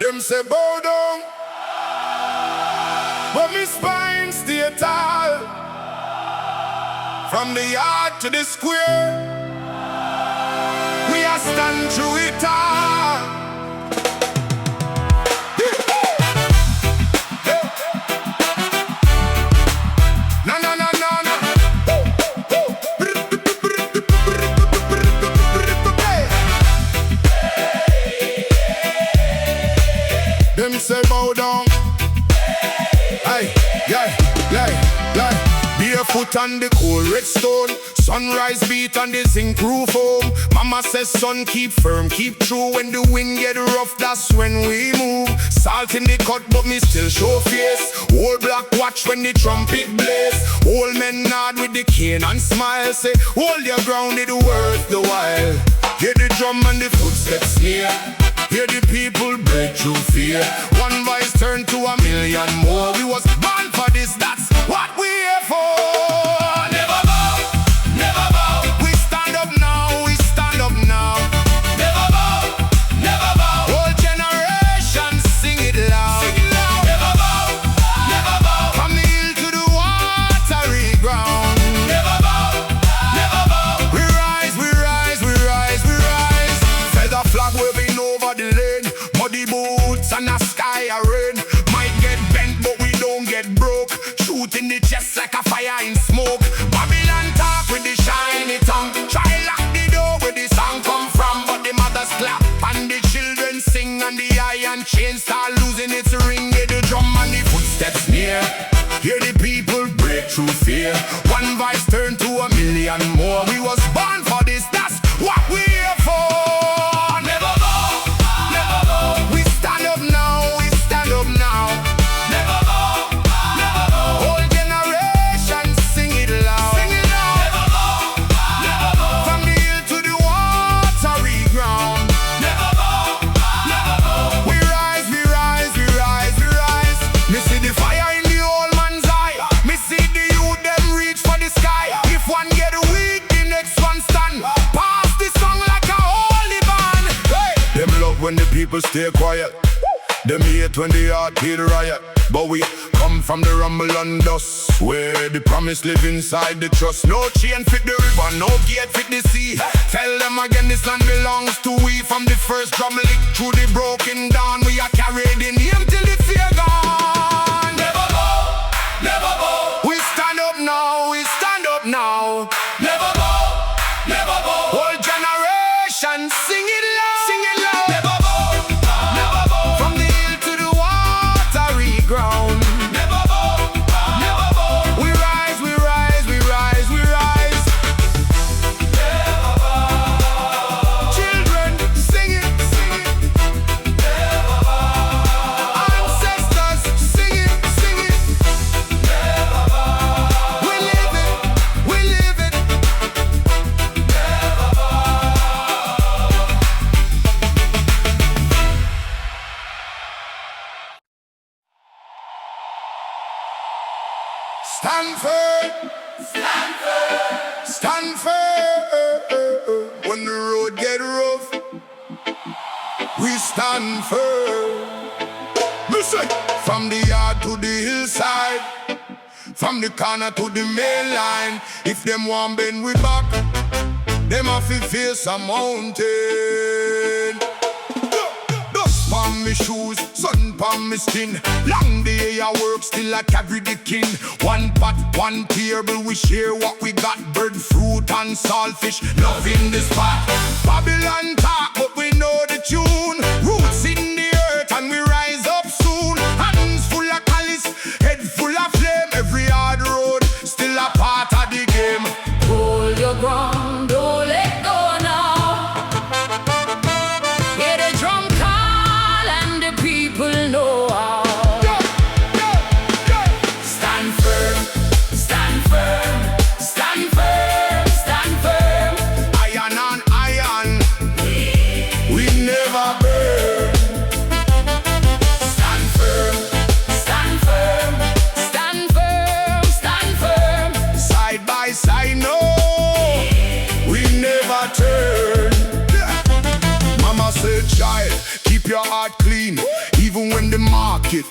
Them say bow down, but me spine stay tall. From the yard to the square, we are stand through it all. No, no, no, no, no. Them say bow down. Hey, yeah, like barefoot on the cold red stone. Sunrise beat on the zinc roof home. Mama says son keep firm, keep true. When the wind get rough, that's when we move. Salt in the cut but me still show face. Old black watch when the trumpet blaze. Old men nod with the cane and smile. Say hold your ground, it worth the while. Hear the drum and the footsteps near. Hear the people break through fear. One voice turned to a million more. We was born for this, that's what we here for. Never bow, never bow. We stand up now, we stand up now. Never bow, never bow. Whole generation sing it loud. Sing it loud. Never bow, never bow. From the hill to the watery ground. Never bow, never bow. We rise, we rise, we rise, we rise. Feather flag waving over the lane. Muddy boots and a sky a rain. Might get bent but we don't get broke. Shoot in the chest like a fire in smoke. Babylon talk with the shiny tongue. Try lock the door where the song come from. But the mothers clap and the children sing. And the iron chain start losing its ring. Hear the drum and the footsteps near. Hear the people break through fear. One voice turned to a million more. We was born for this, that's what we here for. Never bow, never bow. We stand up now, we stand up now. Never bow, never bow. Whole generation sing it loud. Sing it loud. Never bow, never bow. From the hill to the watery ground. Never bow, never bow. We rise, we rise, we rise, we rise. Me see the fire in the old man's eye. Me see the youth them reach for the sky. If one get weak, the next one stand. Pass the song like a holy band. Hey. Them love when the people stay quiet. Them hate when the heart hear the riot. But we come from the rumble and dust, where the promise live inside the trust. No chain fit the river, no gate fit the sea. Tell them again this land belongs to we. From the first drum lick through the broken down, we are carried in him till the fear gone. Never bow, never bow. We stand up now, we stand up now. Never bow, never bow. Whole generation sing it loud, sing it loud. Never bow, never bow. From the hill to the watery ground. Never bow, never bow. We rise, we rise, we rise, we rise. Never bow. Children, sing it, sing it. Never bow. Ancestors, sing it, sing it. Never bow. We live it, we live it. Never bow. Stand firm, stand firm, stand firm. When the road get rough, we stand firm. Listen, from the yard to the hillside, from the corner to the main line. If them want bend we back, them have to face a mountain. Dust pon me shoes, sun pon me skin. Long day I work, still I carry the kin. One pot, one table, we share what we got. Bird, fruit and saltfish, love in the spot. Babylon talk, but we know the tune. Roots in the earth and we rise up soon. Hands full of calice, head full of flame. Every hard road, still a part of the game. Hold your ground, don't let go now. Hear the drum call and the people know how. Stand firm, stand firm, stand firm, stand firm. Iron on iron. We keep your heart clean. Even when the market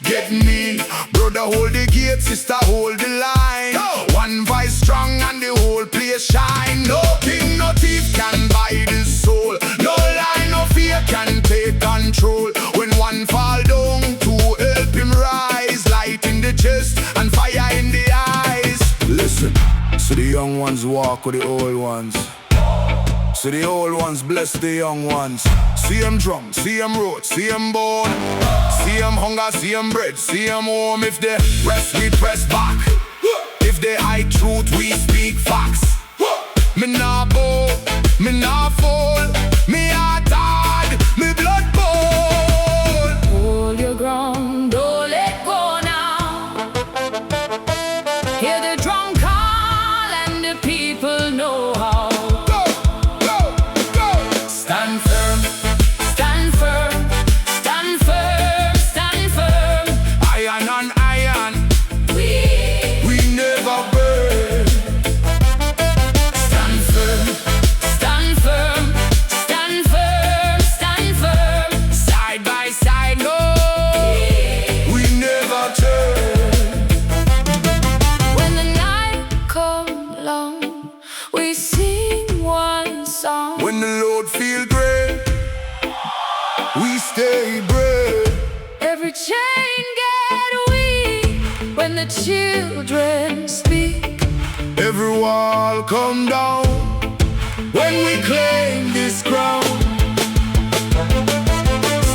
get mean, brother hold the gate, sister hold the line. One voice strong and the whole place shine. No king, no thief can buy the soul. No lie, no fear can take control. When one fall down, to help him rise. Light in the chest and fire in the eyes. Listen, so the young ones walk with the old ones. So the old ones bless the young ones. See them drum, see them road, see them born. See them hunger, see them bread, see them home. If they press, we press back. If they hide truth, we speak facts. Me nah bow, me nah fall. Me heart hard, me blood bold. Hold your ground, don't let go now. Hear the drum call and the people know how. Stand firm, stand firm, stand firm, stand firm. Iron on iron, We never burn. stand firm, stand firm, stand firm, stand firm. Side by side, no, we never turn. When the night comes along, we sing one song. When the load feel great, we stay brave. Every chain get weak when the children speak. Every wall come down when we claim this ground.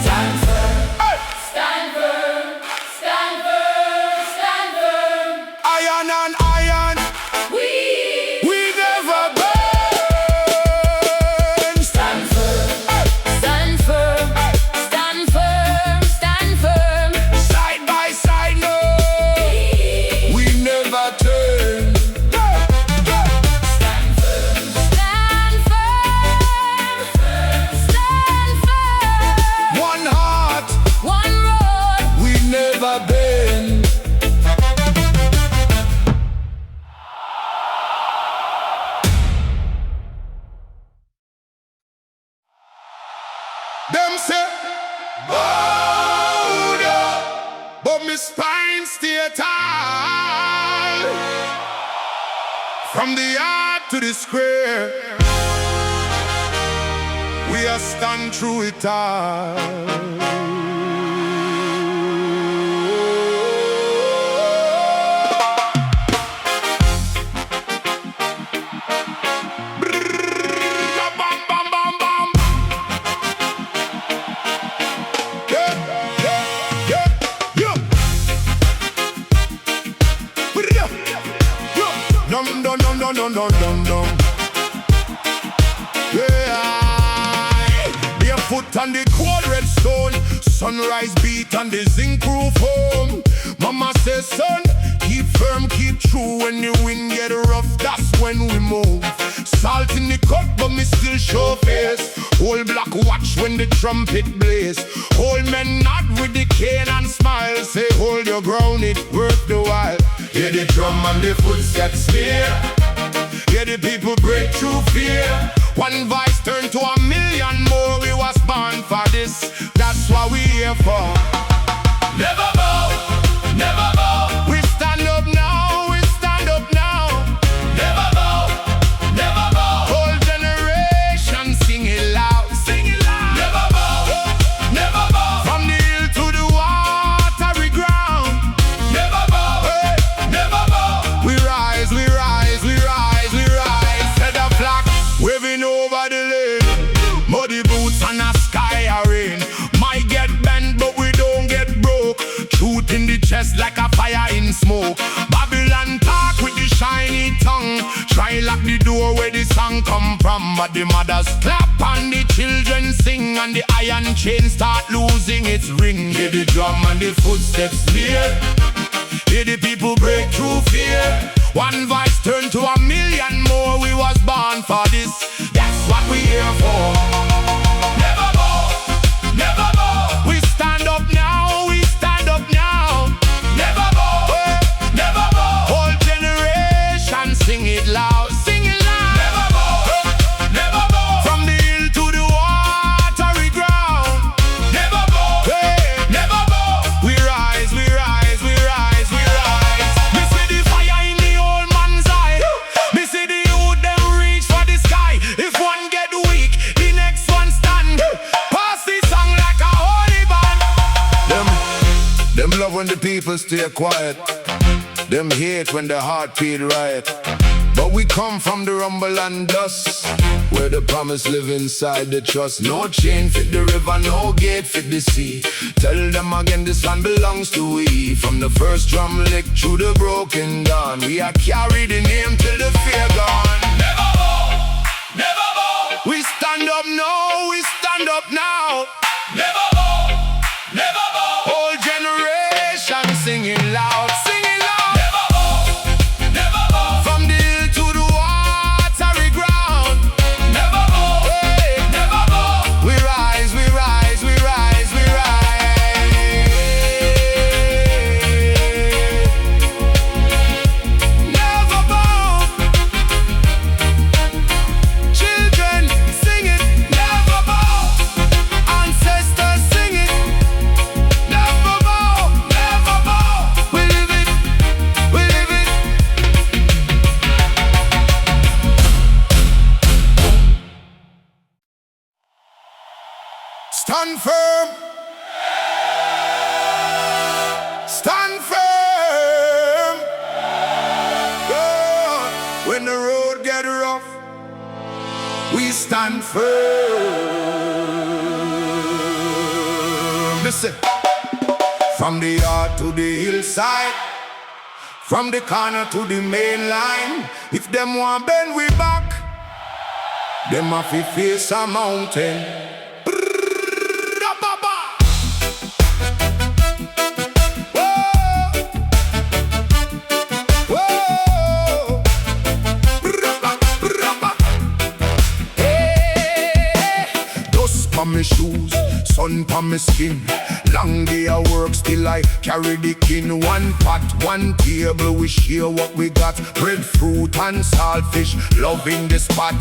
Stand firm, stand firm, stand firm, stand firm. Iron on iron, We never burn. stand firm, stand firm, stand firm, stand firm. Side by side, no, we never turn. Stand firm, stand firm, stand firm. One heart, One road. we never bend. Them say, bow down, but my spine stay tall. From the yard to the square, we are stand through it all. Bam, bam, bam, bam. Yeah, yeah, yeah, yeah. Dum dum dum dum dum dum dum dum. Yeah, barefoot on the cold red stone, sunrise beat on the zinc roof home. Mama says, son, keep firm, keep true. When the wind get rough, that's when we move. Salt in the cut, but me still show face. Old black watch when the trumpet blaze. Old men nod with the cane and smile. Say, hold your ground, it worth the while. Hear the drum and the footsteps clear. Hear the people break through fear. One voice turned to a million more. We was born for this, that's what we here for. Never bow, never bow. We stand up now, we stand up now. Never bow, never bow. Whole generation sing it loud, sing it loud. Never bow, never bow. From the hill to the watery ground. Never bow, hey, never bow. We rise, we rise, we rise, we rise. Set a flag, waving over the lane. Muddy boots and a sky a rain. Might get bent, but we don't get broke. Truth in the chest like a fire in smoke. Babylon talk with the shiny tongue. Try lock the door where the song come from. But the mothers clap and the children sing. And the iron chain start losing its ring. Hear the drum and the footsteps clear. Hear the people break through fear. One voice turned to a million more. We was born for this, that's what we here for. Never bow, never bow. We stand up now, we stand up now. Never bow, never bow. Whole generation sing it loud, sing it loud. Never bow, never bow. From the hill to the watery ground. when the people stay quiet. Them hate when the heart beat riot. But we come from the rumble and dust, where the promise live inside the trust. No chain fit the river, no gate fit the sea. Tell them again this land belongs to we. From the first drum lick through the broken dawn, we are carry the name till the fear gone. Never bow, never bow. We stand up now, we stand up now. Never bow, never bow. Whole generation singing loud, singing loud. Never bow, never bow. From the hill to the watery ground. Never bow, hey, never bow. We rise, we rise, we rise, we rise. Never bow. Children sing it, never bow. Ancestors sing it, never bow, never bow. We live it, we live it. Stand firm, stand firm. God, when the road get rough, we stand firm. Listen, from the yard to the hillside, from the corner to the main line. If them want bend we back, them have to face a mountain. Dust pa me shoes, sun pa me skin. Long day I work, still I carry the kin. One pot, one table, we share what we got. Breadfruit and saltfish, loving the spot.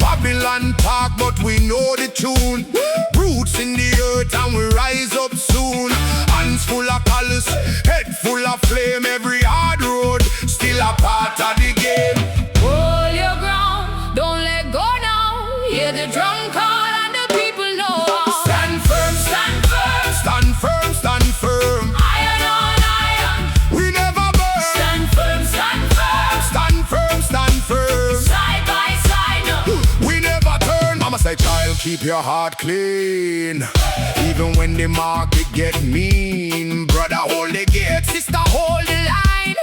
Babylon talk, but we know the tune. Roots in the earth and we rise up soon. Hands full of colors, head full of flame. Every hard road, still a part of the game. Hold your ground, don't let go now. Hear the drum call and the people know. Stand firm, stand firm, stand firm, stand firm. Iron on iron, We never burn. stand firm, stand firm. Stand firm, stand firm. Side by side now. We never turn. Mama say, child, keep your heart clean. Even when the market get mean. Brother, hold the gate. Sister, hold the line.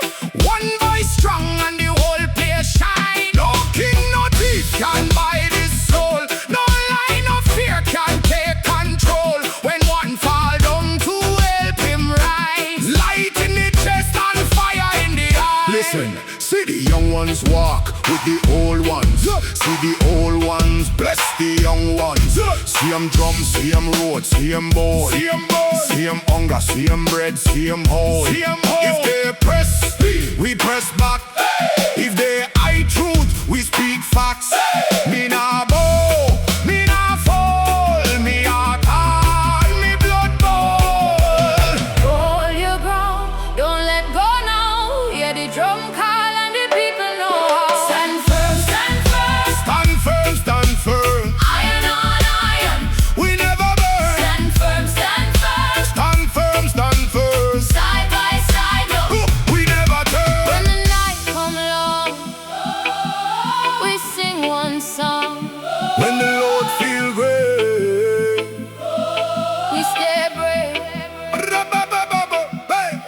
One voice strong and the whole place shine. No king, no thief can buy this soul. No line of fear can take control. When one fall down to help him rise. Light in the chest and fire in the eye. Listen, see the young ones walk with the old ones. See the old ones bless the young ones. See them drum, see them road, see them bowl. See them hunger, see them bread, see them hole. If they press, we press back. If they hide truth, we speak facts. Me nah bow, me nah fall. Me heart hard, me blood boil. Hold your ground, don't let go now. Hear the drum call and the people know. Stand firm, stand firm. Stand firm, stand firm. Iron on iron, We never burn. stand firm, stand firm. Stand firm, stand firm. Side by side now. We never turn. When the night come along, we sing one song. When the Lord feel great. We stay brave.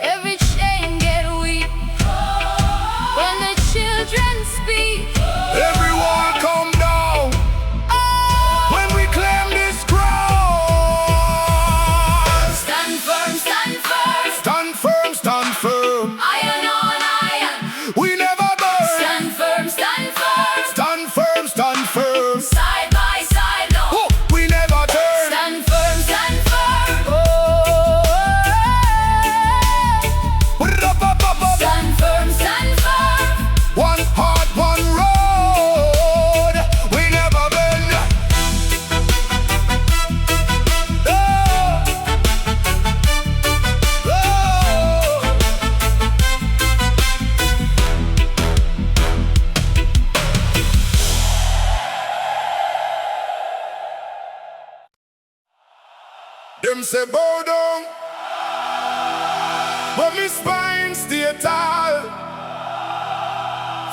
Every chain get weak. When the children speak, Everyone come down when we claim this crown. stand firm, stand firm. Stand firm, stand firm. Iron on iron, We never burn. stand firm, stand firm. Stand firm, stand firm. Side by side now. We never turn. Stand firm, stand firm. Stand firm, stand firm. One heart, one road. We never bend. Oh. Oh. Them say bow down. but me spine stay tall.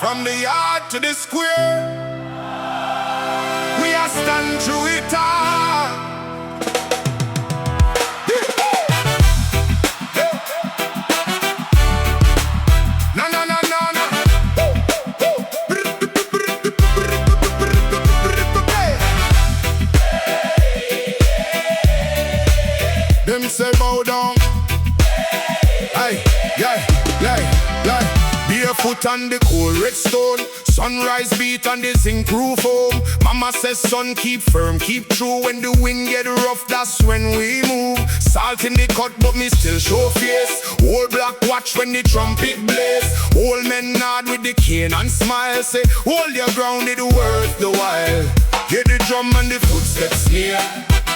From the yard to the square, we are stand through it all. No, no, no, no, no. Them say bow down. Hey, yeah, like. Barefoot on the cold red stone. Sunrise beat on the zinc roof home. Mama says son keep firm, keep true. When the wind get rough, that's when we move. Salt in the cut but me still show face. Old black watch when the trumpet blaze. Old men nod with the cane and smile. Say hold your ground, it worth the while. Hear the drum and the footsteps near.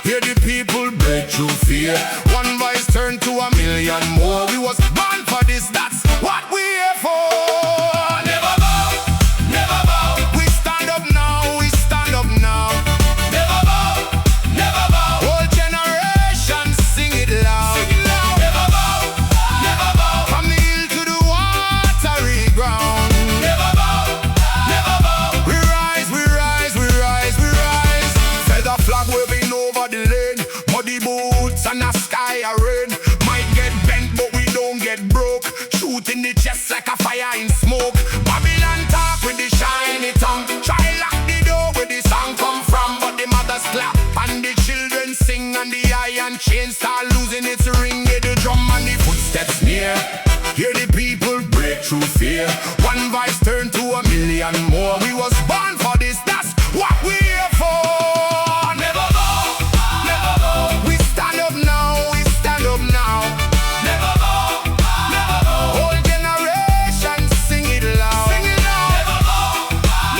Hear the people break through fear. One voice turned to a million more. We was born for this, that's what we here for. Never bow, never bow. We stand up now, we stand up now. Never bow, never bow. Whole generation sing it loud. Sing it loud. Never bow, never bow. From the hill to the watery ground. Never bow, never bow. We rise, we rise, we rise, we rise. Feather flag waving over the lane. Muddy boots and a sky a rain. Might get bent but we don't get broke. Shoot in the chest like a fire in smoke. Babylon talk with the shiny tongue. Try lock the door where the song come from. But the mothers clap and the children sing. And the iron chain start losing its ring. Hear the drum and the footsteps near. Hear the people break through fear. One voice turn to a million more. We was born for this, that's what we here for. Never bow, never bow. We stand up now, we stand up now. Never bow, never bow. Whole generation sing it loud. Sing it loud. Never bow,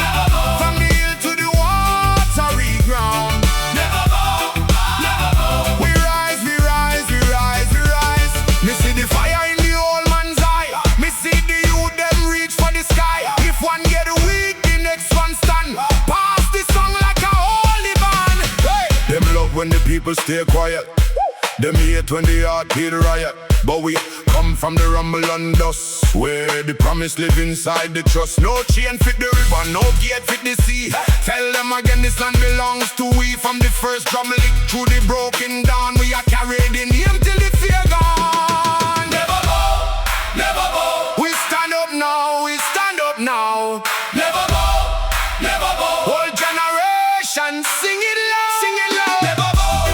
never bow. From the hill to the watery ground. Never bow, never bow. We rise, we rise, we rise, we rise. Me see the fire in the old man's eye. Me see the youth them reach for the sky. If one get weak, the next one stand. Pass the song like a holy band. Hey. Them love when the people stay quiet. Them hate when the heart beat riot. But we come from the rumble and dust, where the promise live inside the trust. No chain fit the river, no gate fit the sea. Tell them again this land belongs to we. From the first drum lick through the broken down, we are carried in him till the fear gone. Never bow, never bow. We stand up now, we stand up now. Never bow, never bow. Whole generation sing it loud, sing it loud. Never bow,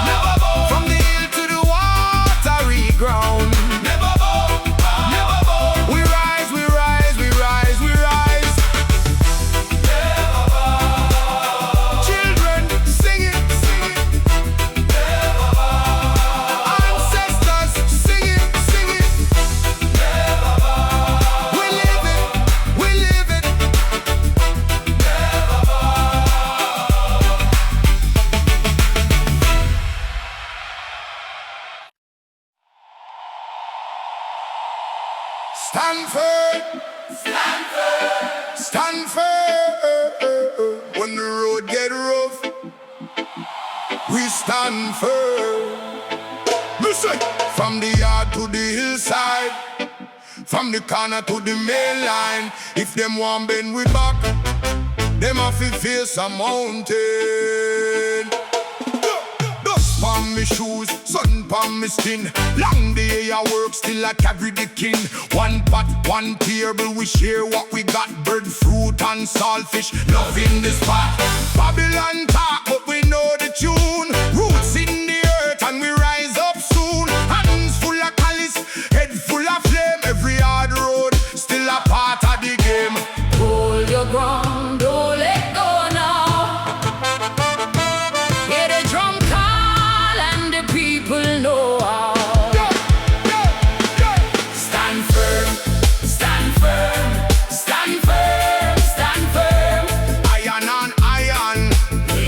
never bow. From the hill to the watery ground. Never bow, never bow. We rise, we rise, we rise, we rise. Never bow. Children, sing it, sing it. Never bow. Ancestors, sing it, sing it. Never bow. We live it, we live it. Never bow. Stand firm, stand firm, stand firm. When the road get rough, we stand firm. Listen, from the yard to the hillside, from the corner to the main line. If them want bend we back, them have to face a mountain. Dust pon me shoes, sun pon me skin. Long day I work, still I carry the kin. One pot, one table, we share what we got. Bird, fruit and saltfish, love in the spot. Babylon talk, but we know the tune. Roots in the earth and we rise up soon. Hands full of calice, head full of flame. Every hard road, still a part of the game. Hold your ground, don't let go now. Hear the drum call and the people know how. Stand firm, stand firm, stand firm, stand firm. Iron on iron. We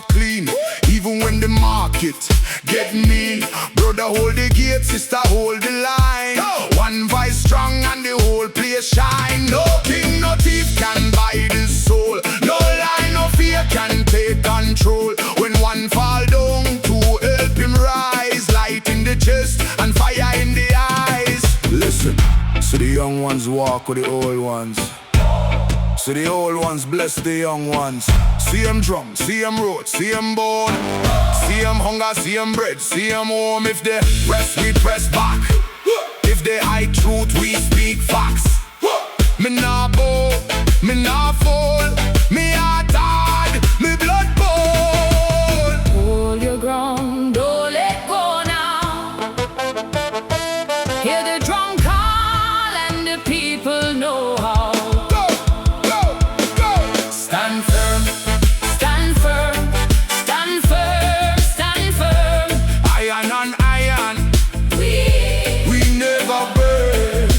heart clean. Even when the market get mean, brother hold the gate, sister hold the line. One voice strong and the whole place shine. No king, no thief can buy the soul. No lie, no fear can take control. When one fall down, to help him rise. Light in the chest and fire in the eyes. Listen, so the young ones walk with the old ones. So the old ones bless the young ones. See them drum, see them road, see them born. See them hunger, see them bread, see them home. If they press, we press back. If they hide truth, we speak facts. Me nah bow, me nah fall. Me heart hard, me blood bold. Hold your ground, don't let go now. Hear the drum call and the people know how. Stand firm, stand firm, stand firm, stand firm. Iron on iron, We never burn.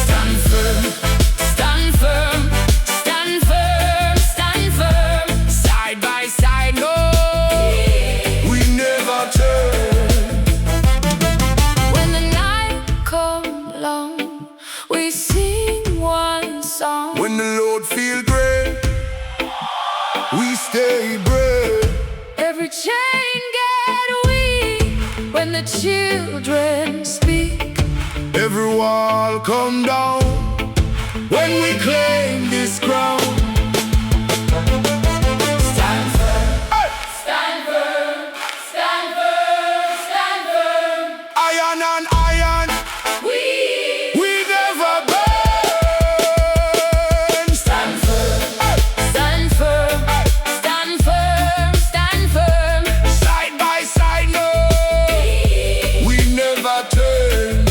stand firm, stand firm, stand firm, stand firm. Side by side, no, we never turn. When the night comes along, we sing one song. When the load feel great, we stay brave. Every chain get weak when the children speak. Every wall come down when we claim this ground. Stand firm, stand firm, stand firm, stand firm. Iron on iron, We never burn. stand firm, stand firm, stand firm, stand firm. Side by side, no, we never turn.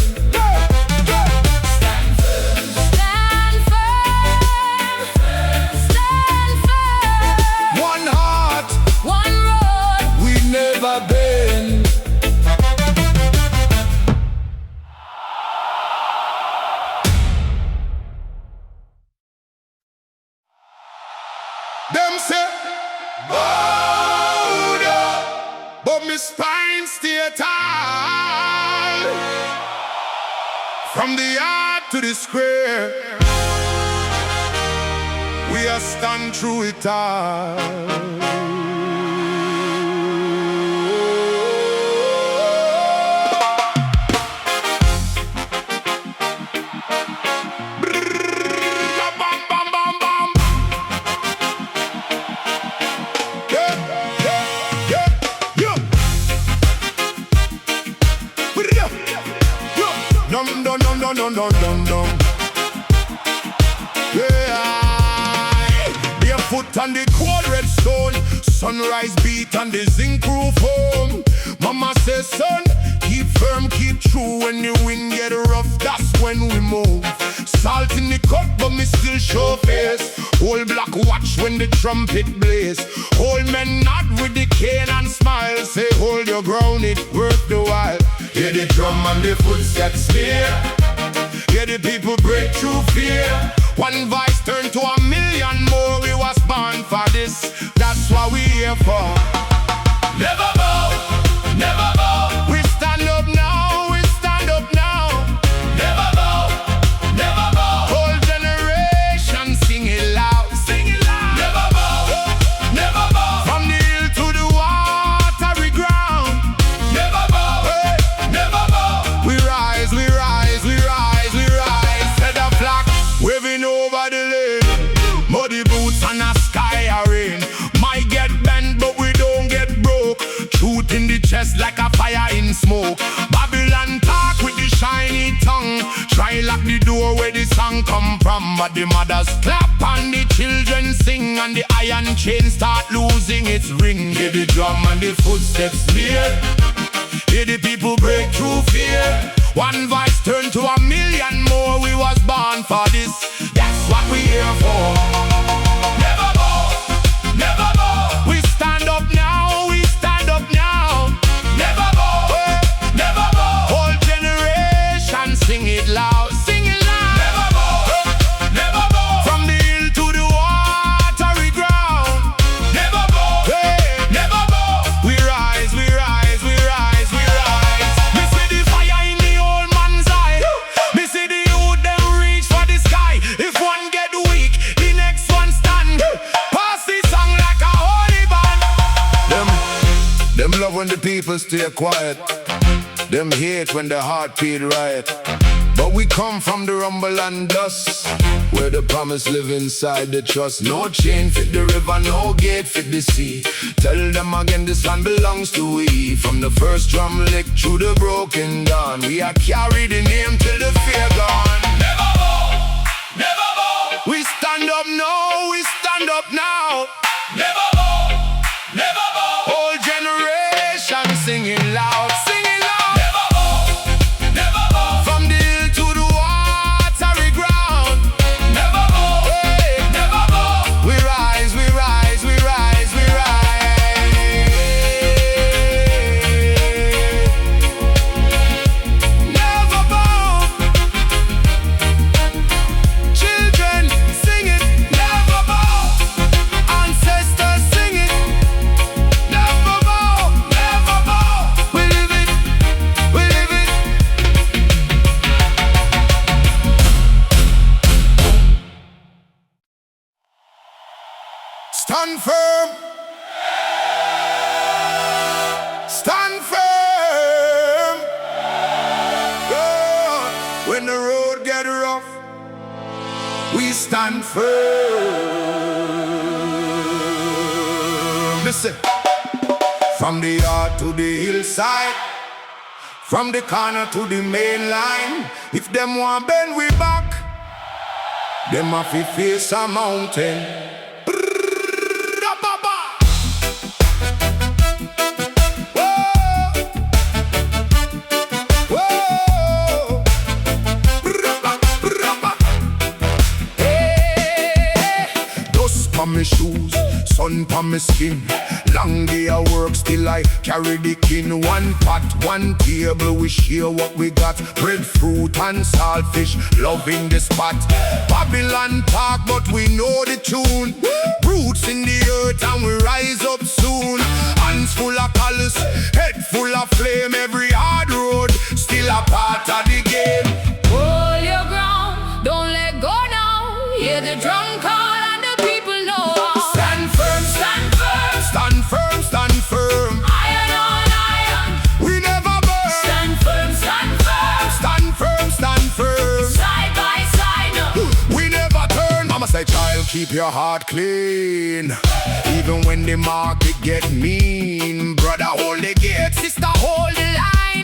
Stand firm, stand firm, stand firm. One heart, One road. we never bend. Them say, bow down, but my spine stay tall. From the yard to the square, we are stand through it all. Bam, bam, bam, bam. Yeah, yeah, yeah, yeah. Dum dum dum dum dum dum dum dum. Yeah, barefoot on the cold red stone. Sunrise beat on the zinc roof home. Mama says, son, keep firm, keep true. When the wind get rough, that's when we move. Salt in the cut, but me still show face. Old black watch when the trumpet blaze. Old men nod with the cane and smile. Say, hold your ground, it worth the while. Hear the drum and the footsteps clear. Hear the people break through fear. One voice turned to a million more. We was born for this, that's what we here for. Never bow, never bow. We stand up now, we stand up now. Never bow, never bow. Whole generation sing it loud, sing it loud. Never bow, never bow. From the hill to the watery ground. Never bow, hey, never bow. We rise, we rise, we rise, we rise. Set a flag, waving over the lane. Muddy boots and a sky a rain. Might get bent, but we don't get broke. Truth in the chest like a fire in smoke. Babylon talk with the shiny tongue. Try lock the door where the song come from. But the mothers clap and the children sing. And the iron chain start losing its ring. Hear the drum and the footsteps clear. Hear the people break through fear. One voice turned to a million more. We was born for this, that's what we here for. Never bow, never bow. We stand up now, we stand up now. Never bow, never bow. Whole generation sing it loud, sing it loud. Never bow, never bow. From the hill to the watery ground. Never bow. love when the people stay quiet. Them hate when the heartbeat riot. But we come from the rumble and dust, where the promise live inside the trust. No chain fit the river, no gate fit the sea. Tell them again this land belongs to we. From the first drum lick through the broken dawn, we are carry the name till the fear gone. Never bow, never bow. We stand up now, we stand up now. Never bow, never bow. Whole generation singing loud, singing loud. Never bow, never bow. From the hill to the watery ground. Never bow, hey, never bow. We rise, we rise, we rise, we rise. Never bow. Children sing it, never bow. Ancestors sing it, never bow, never bow. We live it, we live it. Stand firm, stand firm. God, when the road get rough, we stand firm. Listen, from the yard to the hillside, from the corner to the main line. If them want bend we back, them have to face a mountain. Dust on my shoes, sun on my skin. Long day of work, still I carry the kin. One pot, one table, we share what we got. Breadfruit and saltfish, loving the spot. Babylon talk, but we know the tune. Roots in the earth and we rise up soon. Hands full of colors, head full of flame. Every hard road, still a part of the game. Hold your ground, don't let go now. Hear the drum call and the people know. Stand firm, stand firm, stand firm, stand firm. Iron on iron, We never burn. stand firm, stand firm. Stand firm, stand firm. Side by side now. We never turn. Mama say, child, keep your heart clean. Even when the market get mean. Brother, hold the gate. Sister, hold the line.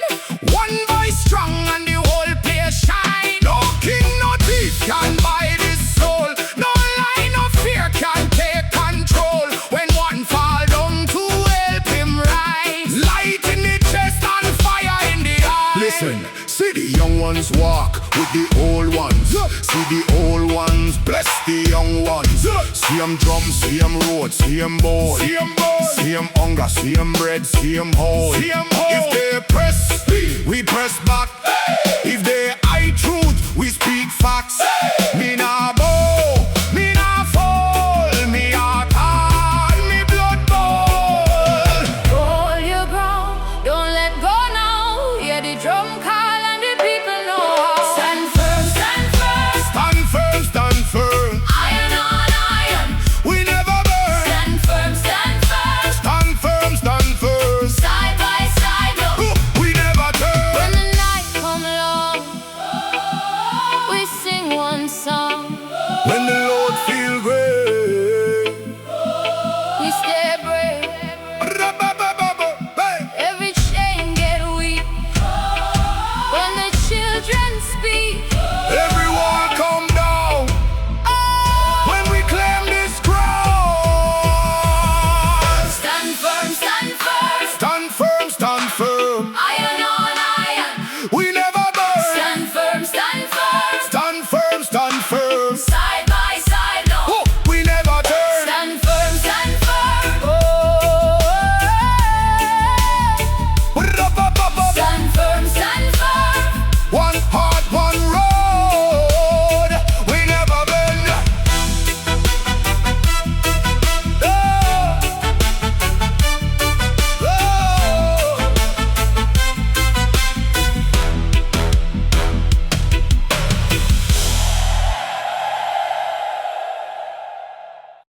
One voice strong and the whole place shine. No king, no thief can buy this soul. No line of fear can take control. When one fall down to help him rise. Light in the chest and fire in the eye. Listen, see the young ones walk with the old ones. See the old ones bless the young ones. See them drum, see them road, see them bowl. See them hunger, see them bread, see them hold. If they press, we press back.